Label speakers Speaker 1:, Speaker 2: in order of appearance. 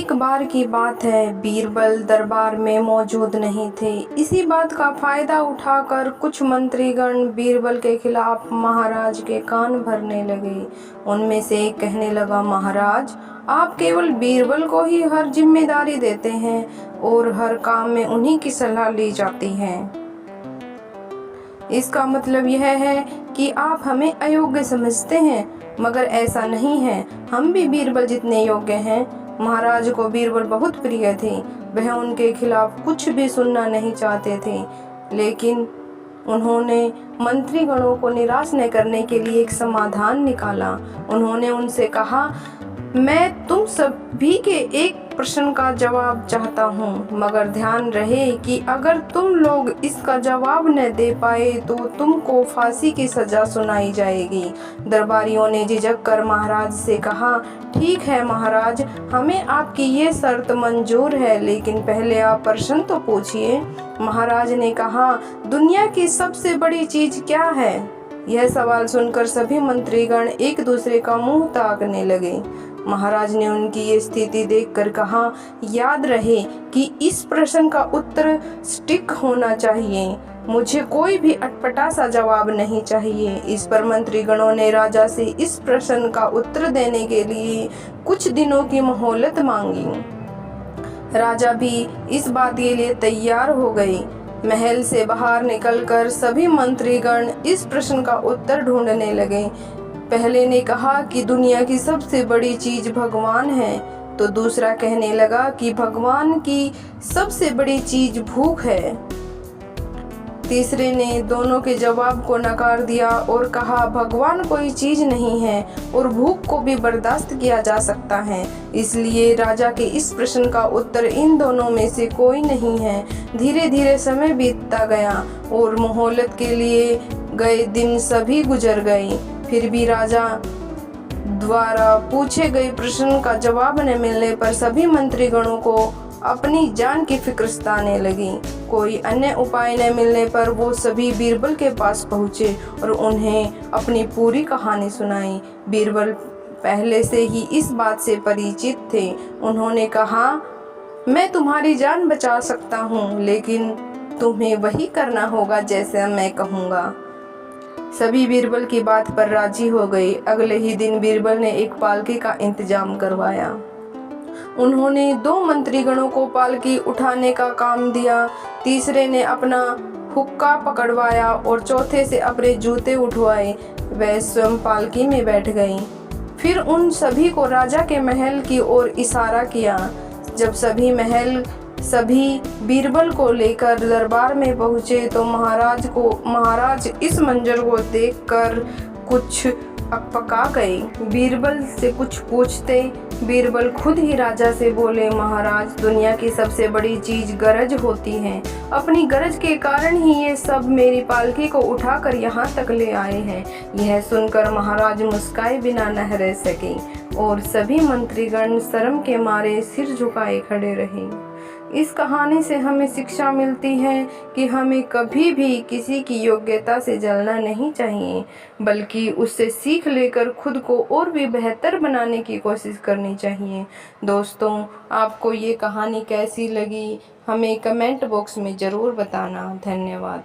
Speaker 1: एक बार की बात है, बीरबल दरबार में मौजूद नहीं थे। इसी बात का फायदा उठाकर कुछ मंत्रीगण बीरबल के खिलाफ महाराज के कान भरने लगे। उनमें से एक कहने लगा, महाराज, आप केवल बीरबल को ही हर जिम्मेदारी देते हैं और हर काम में उन्हीं की सलाह ली जाती है। इसका मतलब यह है कि आप हमें अयोग्य समझते हैं, मगर ऐसा नहीं है। हम भी बीरबल जितने योग्य हैं। महाराज को बीरबल बहुत प्रिय थे। वह उनके खिलाफ कुछ भी सुनना नहीं चाहते थे, लेकिन उन्होंने मंत्रीगणों को निराश न करने के लिए एक समाधान निकाला। उन्होंने उनसे कहा, मैं तुम सभी के एक प्रश्न का जवाब चाहता हूँ, मगर ध्यान रहे कि अगर तुम लोग इसका जवाब न दे पाए तो तुमको फांसी की सजा सुनाई जाएगी। दरबारियों ने झिझक कर महाराज से कहा, ठीक है महाराज, हमें आपकी ये शर्त मंजूर है, लेकिन पहले आप प्रश्न तो पूछिए। महाराज ने कहा, दुनिया की सबसे बड़ी चीज क्या है? यह सवाल सुनकर सभी मंत्रीगण एक दूसरे का मुंह ताकने लगे। महाराज ने उनकी ये स्थिति देखकर कहा, याद रहे कि इस प्रश्न का उत्तर सटीक होना चाहिए। मुझे कोई भी अटपटा सा जवाब नहीं चाहिए। इस पर मंत्रीगणों ने राजा से इस प्रश्न का उत्तर देने के लिए कुछ दिनों की मोहलत मांगी। राजा भी इस बात के लिए तैयार हो गए। महल से बाहर निकलकर सभी मंत्रीगण इस प्रश्न का उत्तर ढूंढने लगे। पहले ने कहा कि दुनिया की सबसे बड़ी चीज भगवान है, तो दूसरा कहने लगा कि भगवान की सबसे बड़ी चीज भूख है। तीसरे ने दोनों के जवाब को नकार दिया और कहा, भगवान कोई चीज नहीं है और भूख को भी बर्दाश्त किया जा सकता है। इसलिए राजा के इस प्रश्न का उत्तर इन दोनों में से कोई नहीं है। धीरे धीरे समय बीतता गया और मोहलत के लिए गए दिन सभी गुजर गए। फिर भी राजा द्वारा पूछे गए प्रश्न का जवाब न मिलने पर सभी मंत्रीगणों को अपनी जान की फिक्र सताने लगी। कोई अन्य उपाय न मिलने पर वो सभी बीरबल के पास पहुँचे और उन्हें अपनी पूरी कहानी सुनाई। बीरबल पहले से ही इस बात से परिचित थे। उन्होंने कहा, मैं तुम्हारी जान बचा सकता हूँ, लेकिन तुम्हें वही करना होगा जैसे मैं कहूँगा। सभी बीरबल की बात पर राजी हो गए। अगले ही दिन बीरबल ने एक पालकी का इंतजाम करवाया। उन्होंने 2 मंत्रीगणों को पालकी उठाने का काम दिया। तीसरे ने अपना हुक्का पकड़वाया और चौथे से अपने जूते उठवाए। वह स्वयं पालकी में बैठ गई। फिर उन सभी को राजा के महल की ओर इशारा किया। जब सभी बीरबल को लेकर दरबार में पहुंचे तो महाराज इस मंजर को देखकर कुछ अकबका गए। बीरबल से कुछ पूछते बीरबल खुद ही राजा से बोले, महाराज, दुनिया की सबसे बड़ी चीज गरज होती है। अपनी गरज के कारण ही ये सब मेरी पालकी को उठाकर यहाँ तक ले आए हैं। यह सुनकर महाराज मुस्काए बिना न रह सके और सभी मंत्रीगण शर्म के मारे सिर झुकाए खड़े रहे। इस कहानी से हमें शिक्षा मिलती है कि हमें कभी भी किसी की योग्यता से जलना नहीं चाहिए, बल्कि उससे सीख लेकर खुद को और भी बेहतर बनाने की कोशिश करनी चाहिए। दोस्तों, आपको ये कहानी कैसी लगी हमें कमेंट बॉक्स में ज़रूर बताना। धन्यवाद।